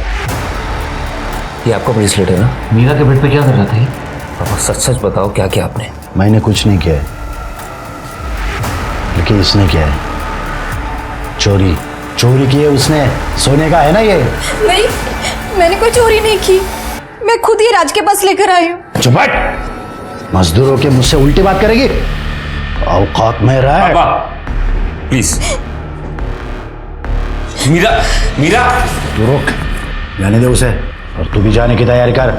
H: ये आपका ब्रेसलेट है ना? मीरा के बेड पे क्या कर रहा था ये? पापा सच सच बताओ, क्या किया आपने?
G: मैंने कुछ नहीं किया है, लेकिन इसने किया है। चोरी की है उसने। सोने का है ना ये?
I: नहीं, मैंने कोई चोरी नहीं की। मैं खुद ही राज के पास लेकर आई हूँ।
G: चुप हट। मजदूरों के मुझसे उल्टी बात करेगी? औकात में रहा है।
H: पापा प्लीज। मीरा
G: तू रोक, जाने दे उसे। और तू भी जाने की तैयारी कर,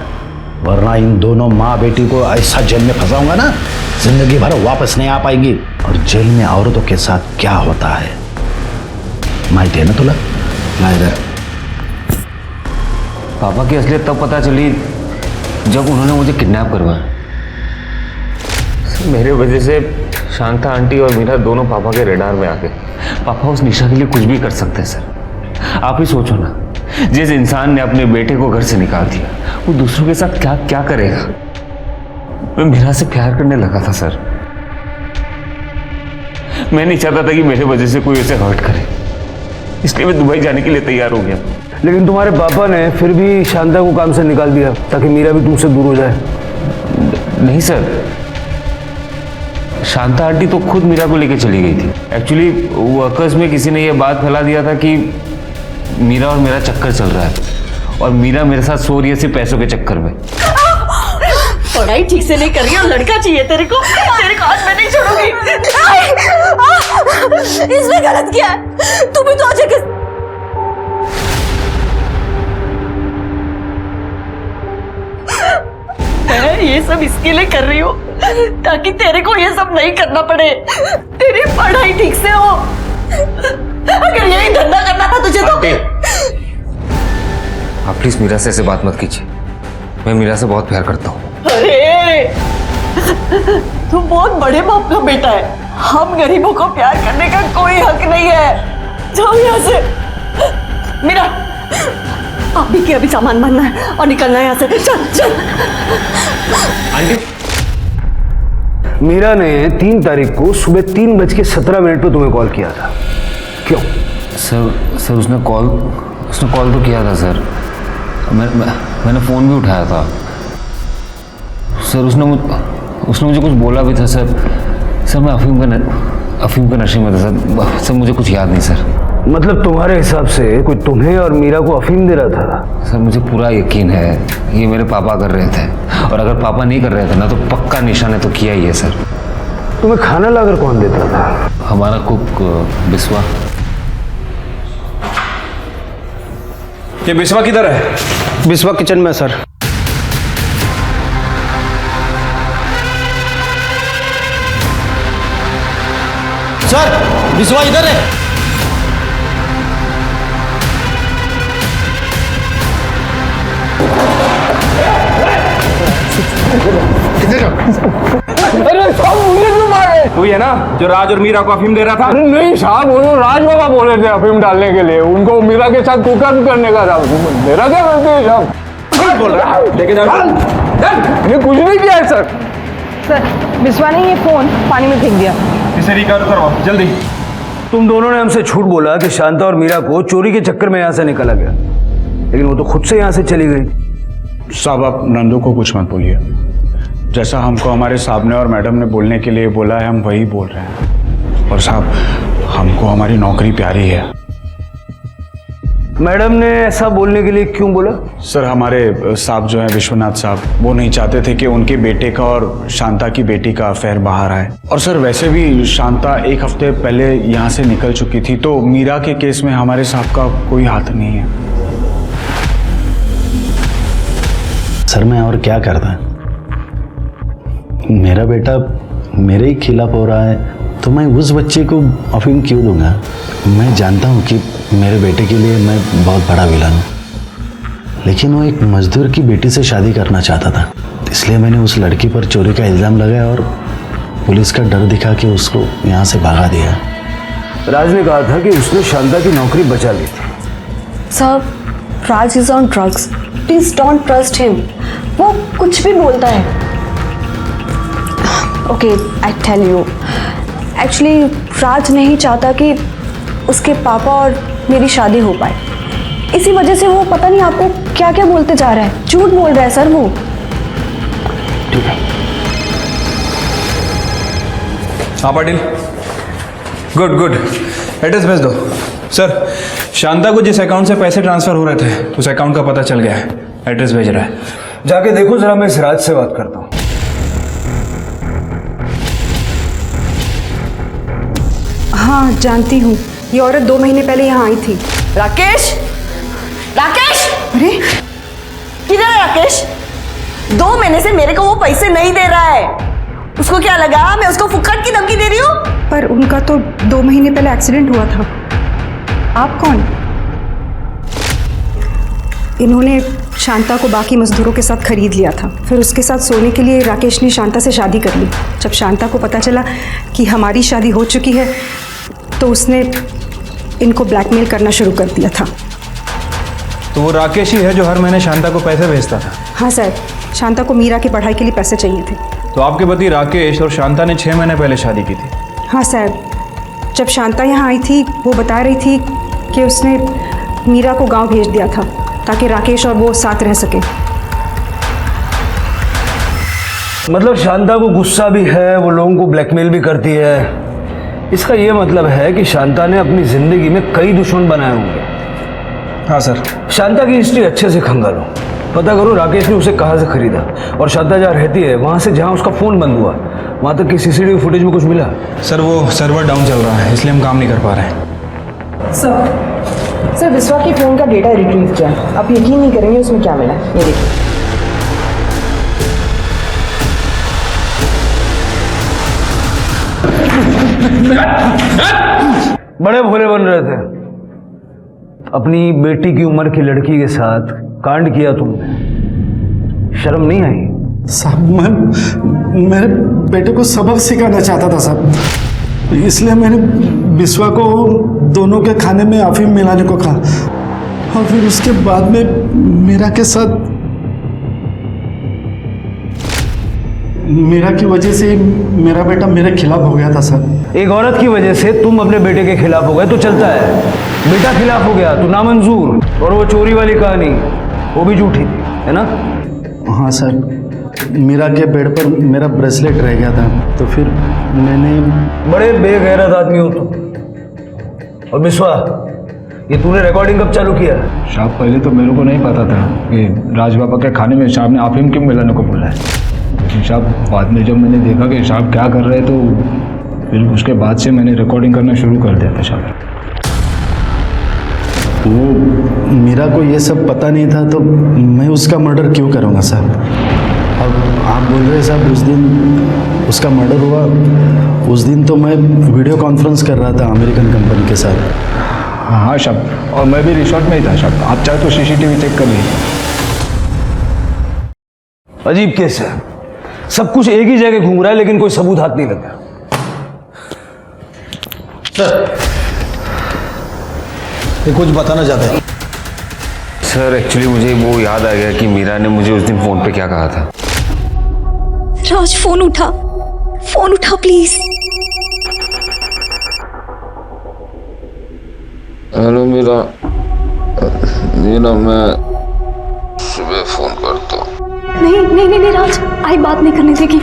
G: वरना इन दोनों माँ बेटी को ऐसा जेल में फंसाऊंगा ना, जिंदगी भर वापस नहीं आ पाएंगी। और जेल में औरतों के साथ क्या होता है माहिती है ना तुला?
H: पापा की असलियत तब पता चली जब उन्होंने मुझे किडनैप करवाया। मेरे वजह से शांता आंटी और मीरा दोनों पापा के रेडार में आ गए। पापा उस निशा के लिए कुछ भी कर सकते हैं सर। आप ही सोचो ना, जिस इंसान ने अपने बेटे को घर से निकाल दिया, वो दूसरों के साथ क्या क्या करेगा। मैं मीरा से प्यार करने लगा था सर। मैं नहीं चाहता था कि मेरे वजह से कोई उसे हर्ट करे, इसलिए मैं दुबई जाने के लिए तैयार हो गया।
J: लेकिन तुम्हारे पापा ने फिर भी शांता को काम से निकाल दिया ताकि मीरा भी तुमसे दूर हो जाए।
H: नहीं सर, शांता आंटी तो खुद मीरा को लेके चली गई थी। एक्चुअली वर्कर्स में किसी ने यह बात फैला दिया था कि मीरा और मेरा चक्कर चल रहा है, और मीरा मेरे साथ सो रही है सिर्फ पैसों के चक्कर में।
E: पढ़ाई ठीक से नहीं कर रही और लड़का चाहिए तेरे को आज मैं नहीं छोड़ूंगी।
I: इसमें गलत किया है। तू भी तो आज
E: मैं ये सब इसके लिए कर रही हूँ ताकि तेरे को ये सब नहीं करना पड़े, तेरी पढ़ाई ठीक से हो। अगर यही धंधा करना था तुझे तो।
H: आप प्लीज मीरा से ऐसे बात मत कीजिए। मैं मीरा से बहुत प्यार करता हूँ।
E: अरे तू बहुत बड़े बाप का बेटा है। हम गरीबों को प्यार करने का कोई हक नहीं है। जाओ यहाँ से। मीरा, अभी के अभी सामान भरना है और निकलना है यहाँ से। चल चल।
H: आंटी,
J: मीरा ने 3 तारीख को सुबह 3:17 पर तुम्हें कॉल किया था, क्यों?
H: सर उसने कॉल तो किया था सर। मैंने फ़ोन भी उठाया था सर। उसने मुझे कुछ बोला भी था सर। मैं अफीम के नशे में था सर। मुझे कुछ याद नहीं सर।
J: मतलब तुम्हारे हिसाब से कोई तुम्हें और मीरा को अफीम दे रहा था?
H: सर मुझे पूरा यकीन है ये मेरे पापा कर रहे थे, और अगर पापा नहीं कर रहे थे ना तो पक्का निशा ने तो किया ही है सर।
J: तुम्हें खाना लाकर कौन देता था?
H: हमारा कुक बिस्वा।
K: ये बिस्वा किधर है?
M: बिस्वा किचन में सर।
G: सर, बिस्वा इधर है।
J: अरे साहब, मुझे क्यों मारे?
K: वही है ना जो राज और मीरा को अफीम दे रहा था?
J: नहीं साहब, वो राज बाबा बोले थे अफीम डालने के लिए। उनको मीरा के साथ कुकर करने का था। मेरा क्या करते हैं साहब?
K: क्या बोल रहा है? लेके जाओ।
J: ये कुछ नहीं किया है सर।
L: सर, बिस्वा ने ये फोन पानी में फेंक दिया।
K: इसे रिकवर करवाओ जल्दी।
J: तुम दोनों ने हमसे झूठ बोला कि शांता और मीरा को चोरी के चक्कर में यहाँ से निकाला गया, लेकिन वो तो खुद से यहाँ से चली गई।
B: साहब आप नंदू को कुछ मत बोलिए। जैसा हमको हमारे साहब ने और मैडम ने बोलने के लिए बोला है हम वही बोल रहे हैं। और साहब हमको हमारी नौकरी प्यारी है।
J: मैडम ने ऐसा बोलने के लिए क्यों बोला?
B: सर हमारे साहब जो हैं विश्वनाथ साहब, वो नहीं चाहते थे कि उनके बेटे का और शांता की बेटी का अफेयर बाहर आए। और सर वैसे भी शांता 1 हफ्ते पहले यहाँ से निकल चुकी थी, तो मीरा के केस में हमारे साहब का कोई हाथ नहीं है।
G: सर मैं और क्या करता, मेरा बेटा मेरे ही खिलाफ हो रहा है तो मैं उस बच्चे को अफीम क्यों दूंगा? मैं जानता हूँ कि मेरे बेटे के लिए मैं बहुत बड़ा विलन हूँ, लेकिन वो एक मजदूर की बेटी से शादी करना चाहता था, इसलिए मैंने उस लड़की पर चोरी का इल्ज़ाम लगाया और पुलिस का डर दिखा के उसको यहाँ से भगा दिया।
J: राज ने कहा था कि उसने शांता की नौकरी बचा ली थी।
I: Sir, Raj is on drugs, please don't trust him, वो कुछ भी बोलता है। Okay, I tell you, actually Raj नहीं चाहता कि उसके पापा और मेरी शादी हो पाए, इसी वजह से वो पता नहीं आपको क्या क्या बोलते जा रहा है, झूठ बोल रहा है सर वो।
K: हाँ पाटिल, गुड गुड, एड्रेस भेज दो। सर, शांता को जिस अकाउंट से पैसे ट्रांसफर हो रहे थे उस अकाउंट का पता चल गया है, एड्रेस भेज रहा है।
J: जाके देखो जरा, मैं इस राज से बात करता हूँ।
L: हाँ जानती हूँ, ये औरत 2 महीने पहले यहाँ आई थी।
A: राकेश, राकेश,
L: अरे
A: किधर है राकेश? 2 महीने से मेरे को वो पैसे नहीं दे रहा है। उसको क्या लगा मैं उसको फुक्कट की धमकी दे रही हूँ?
L: पर उनका तो 2 महीने पहले एक्सीडेंट हुआ था। आप कौन? इन्होंने शांता को बाकी मजदूरों के साथ खरीद लिया था, फिर उसके साथ सोने के लिए राकेश ने शांता से शादी कर ली। जब शांता को पता चला कि हमारी शादी हो चुकी है तो उसने इनको ब्लैकमेल करना शुरू कर दिया था।
K: तो वो राकेश ही है जो हर महीने शांता को पैसे भेजता था?
L: हाँ सर, शांता को मीरा की पढ़ाई के लिए पैसे चाहिए थे।
K: तो आपके पति राकेश और शांता ने 6 महीने पहले शादी की थी?
L: हाँ सर, जब शांता यहाँ आई थी वो बता रही थी कि उसने मीरा को गांव भेज दिया था ताकि राकेश और वो साथ रह सके।
J: मतलब शांता को गुस्सा भी है, वो लोगों को ब्लैकमेल भी करती है। इसका ये मतलब है कि शांता ने अपनी जिंदगी में कई दुश्मन बनाए होंगे।
K: हाँ सर।
J: शांता की हिस्ट्री अच्छे से खंगालो, पता करो राकेश ने उसे कहाँ से खरीदा और शांता जहाँ रहती है वहाँ से जहाँ उसका फ़ोन बंद हुआ वहाँ तक की सीसीटीवी फुटेज में कुछ मिला?
K: सर वो सर्वर डाउन चल रहा है इसलिए हम काम नहीं कर पा रहे हैं।
L: सर विश्वा के फ़ोन का डेटा रिट्रीव किया, आप यकीन नहीं करेंगे उसमें क्या मिला। ये देखिए।
J: बड़े भोले बन रहे थे, अपनी बेटी की उम्र की लड़की के साथ कांड किया तुमने, शर्म नहीं आई?
G: साहब मैं मेरे बेटे को सबक सिखाना चाहता था साहब, इसलिए मैंने बिस्वा को दोनों के खाने में अफीम मिलाने को कहा और फिर उसके बाद में मीरा के साथ, मीरा की वजह से मेरा बेटा मेरे खिलाफ हो गया था सर।
J: एक औरत की वजह से तुम अपने बेटे के खिलाफ हो गए तो चलता है, बेटा खिलाफ हो गया तो नामंजूर। और वो चोरी वाली कहानी वो भी झूठी थी, है ना?
G: हाँ सर, मीरा के बेड पर मेरा ब्रेसलेट रह गया था तो फिर मैंने।
J: बड़े बेगैरत आदमी हो तुम। और बिस्वा, ये तूने रिकॉर्डिंग कब चालू किया?
B: साहब पहले तो मेरे को नहीं पता था कि राज बाबा के खाने में साहब ने अफीम क्यों मिलाने को बोला है, लेकिन साहब बाद में जब मैंने देखा कि साहब क्या कर रहे तो फिर उसके बाद से मैंने रिकॉर्डिंग करना शुरू कर दिया था साहब।
G: वो मीरा को ये सब पता नहीं था तो मैं उसका मर्डर क्यों करूँगा साहब? अब आप बोल रहे साहब उस दिन उसका मर्डर हुआ, उस दिन तो मैं वीडियो कॉन्फ्रेंस कर रहा था अमेरिकन कंपनी के साथ।
B: हाँ साहब, और मैं भी रिसोर्ट में ही था साहब, आप चाहे तो सीसीटीवी चेक कर लीजिए।
J: अजीब केस है, सब कुछ एक ही जगह घूम रहा है लेकिन कोई सबूत हाथ नहीं लगा।
G: सर ये कुछ बताना चाहते हैं?
H: सर एक्चुअली मुझे वो याद आ गया कि मीरा ने मुझे उस दिन फोन पे क्या कहा था।
I: राज फोन उठा प्लीज।
H: हेलो मीरा, मैं सुबह फोन करता हूँ।
I: नहीं राज, आई बात नहीं करने देगी।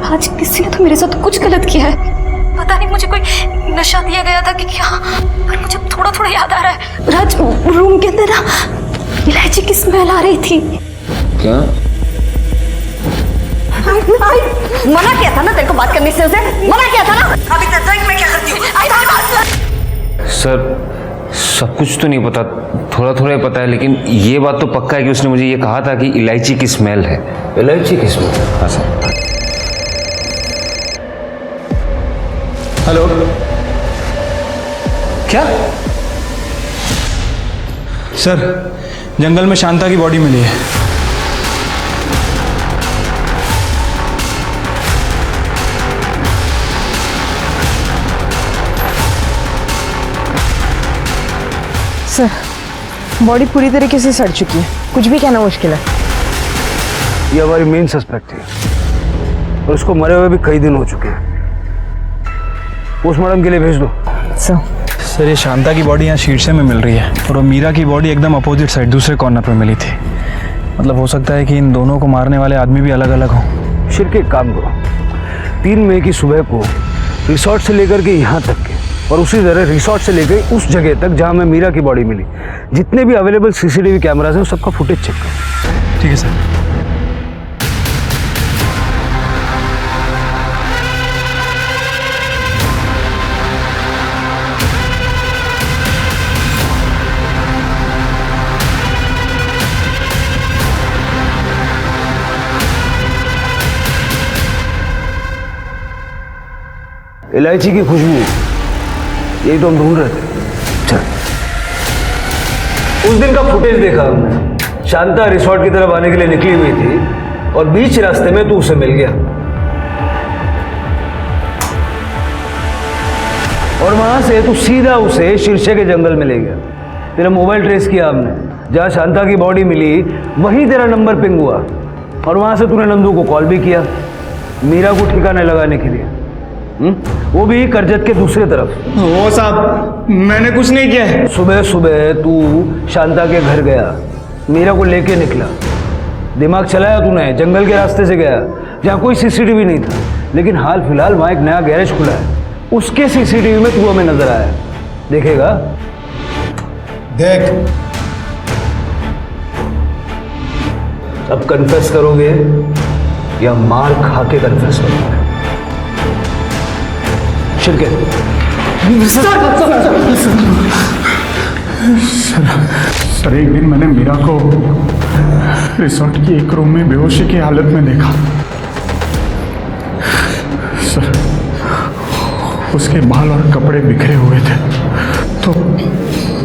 I: आज किसी ने तो मेरे साथ कुछ गलत किया है, पता नहीं मुझे कोई नशा दिया गया था कि क्या, पर मुझे थोड़ा याद आ रहा है। राज, रूम के अंदर ना इलायची की स्मेल आ रही थी।
H: क्या?
A: मना किया था ना तेरे को बात करने से, उसे मना किया था ना। अभी तक मैं क्या करती हूँ?
H: सर सब कुछ तो नहीं पता, थोड़ा थोड़ा ही पता है, लेकिन ये बात तो पक्का है कि उसने मुझे ये कहा था कि इलायची की स्मेल है।
J: इलायची की स्मेल?
H: हाँ सर।
K: हेलो, क्या सर? जंगल में शांता की बॉडी मिली है।
N: सर, बॉडी पूरी तरीके से सड़ चुकी है, कुछ भी कहना मुश्किल है।
J: ये हमारी मेन सस्पेक्ट थी और उसको मरे हुए भी कई दिन हो चुके हैं। पोस्टमार्टम के लिए भेज दो।
K: सर, ये शांता की बॉडी यहाँ शीर्षे में मिल रही है और वो मीरा की बॉडी एकदम अपोजिट साइड दूसरे कॉर्नर पर मिली थी। मतलब हो सकता है कि इन दोनों को मारने वाले आदमी भी अलग अलग हों।
J: शिरके, एक काम करो, 3 मई की सुबह को रिसोर्ट से लेकर के यहाँ तक के और उसी तरह रिसोर्ट से लेकर उस जगह तक जहाँ में मीरा की बॉडी मिली, जितने भी अवेलेबल सीसीटीवी कैमराज हैं सबका फुटेज चेक करो।
K: ठीक है सर।
J: इलायची की खुशबू, यही तो हम ढूंढ रहे थे। चल, उस दिन का फुटेज देखा हमने। शांता रिसोर्ट की तरफ आने के लिए निकली हुई थी और बीच रास्ते में तू उसे मिल गया और वहां से तू सीधा उसे शीर्षे के जंगल में ले गया। तेरा मोबाइल ट्रेस किया हमने, जहां शांता की बॉडी मिली वहीं तेरा नंबर पिंग हुआ और वहां से तूने नंदू को कॉल भी किया मीरा को ठिकाने लगाने के लिए। वो भी करजत के दूसरे तरफ।
C: वो साहब, मैंने कुछ नहीं किया है।
J: सुबह सुबह तू शांता के घर गया, मीरा को लेके निकला, दिमाग चलाया तूने, जंगल के रास्ते से गया जहाँ कोई सीसीटीवी नहीं था, लेकिन हाल फिलहाल वहाँ एक नया गैरेज खुला है, उसके सीसीटीवी में तू हमें नजर आया। देखेगा?
C: देख।
J: अब कन्फेस करोगे या मार खा के कन्फेस करोगे?
B: सर, एक दिन मैंने मीरा को रिसोर्ट की एक रूम में बेहोशी की हालत में देखा। सर, उसके बाल और कपड़े बिखरे हुए थे, तो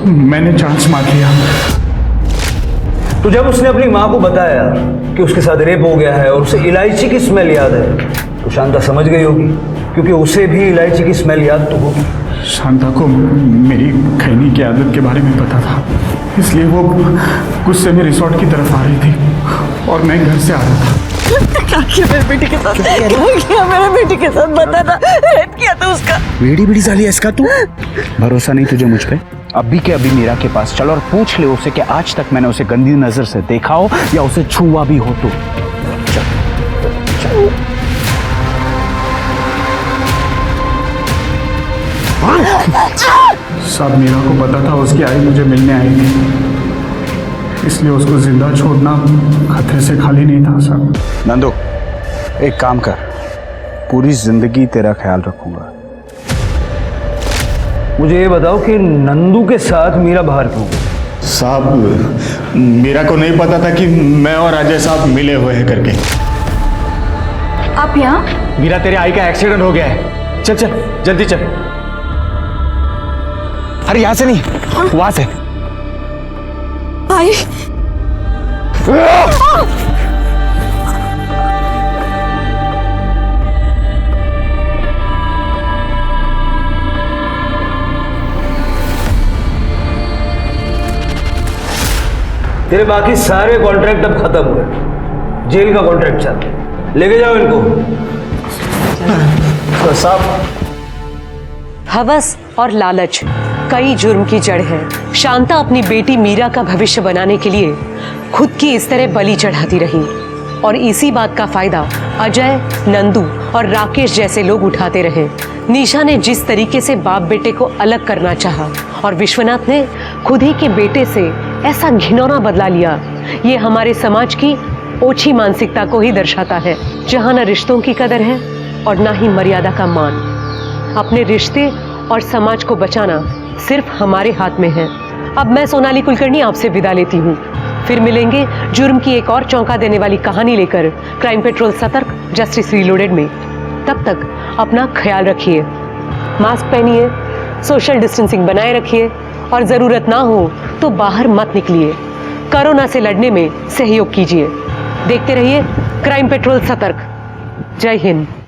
B: मैंने चांस मार लिया।
J: तो जब उसने अपनी माँ को बताया कि उसके साथ रेप हो गया है और उसे इलायची की स्मेल याद है, तो शांता समझ गई होगी, क्योंकि उसे भी इलायची की स्मेल याद तो होगी।
B: शांता को मेरी खैनी की आदत के बारे में पता था, इसलिए वो गुस्से में रिसोर्ट की तरफ आ रही थी और मैं घर से आ रहा था।
E: क्या किया मेरे बेटी के साथ? क्या किया मेरे बेटी के साथ? बता ना, रेप किया था उसका।
G: बेड़ी बेड़ी साली है इसका तू। भरोसा नहीं तुझे मुझ पे? अभी के अभी मीरा के पास चल और पूछ ले उसे कि आज तक मैंने उसे गंदी नजर से देखा हो या उसे छुआ भी हो तो।
B: साहब, मीरा को पता था उसकी आई मुझे मिलने आएगी, इसलिए उसको जिंदा छोड़ना खतरे से खाली नहीं था। साहब,
G: नंदू, एक काम कर, पूरी जिंदगी तेरा ख्याल रखूंगा।
J: मुझे ये बताओ कि नंदू के साथ मीरा बाहर क्यों गई?
C: साहब, मीरा को नहीं पता था कि मैं और अजय साहब मिले हुए हैं करके।
I: आप यहाँ?
C: मीरा, तेरे आई का एक्सीडेंट हो गया है, चल चल जल्दी चल।
D: अरे यहां से नहीं, वहां से।
I: भाई,
J: तेरे बाकी सारे कॉन्ट्रैक्ट अब खत्म हुए, जेल का कॉन्ट्रैक्ट चल, लेके जाओ इनको।
C: तो साहब,
F: हवस और लालच कई जुर्म की जड़ है। शांता अपनी बेटी मीरा का भविष्य बनाने के लिए खुद की इस तरह बलि चढ़ाती रही और इसी बात का फायदा अजय, नंदू और राकेश जैसे लोग उठाते रहे। निशा ने जिस तरीके से बाप बेटे को अलग करना चाहा और विश्वनाथ ने खुद ही के बेटे से ऐसा घिनौना बदला लिया, ये हमारे समाज की ओछी मानसिकता को ही दर्शाता है, जहाँ न रिश्तों की कदर है और ना ही मर्यादा का मान। अपने रिश्ते और समाज को बचाना सिर्फ हमारे हाथ में है। अब मैं सोनाली कुलकर्णी आपसे विदा लेती हूँ। फिर मिलेंगे जुर्म की एक और चौंका देने वाली कहानी लेकर क्राइम पेट्रोल सतर्क जस्टिस रीलोडेड में। तब तक अपना ख्याल रखिए, मास्क पहनिए, सोशल डिस्टेंसिंग बनाए रखिए और ज़रूरत ना हो तो बाहर मत निकलिए। कोरोना से लड़ने में सहयोग कीजिए। देखते रहिए क्राइम पेट्रोल सतर्क। जय हिंद।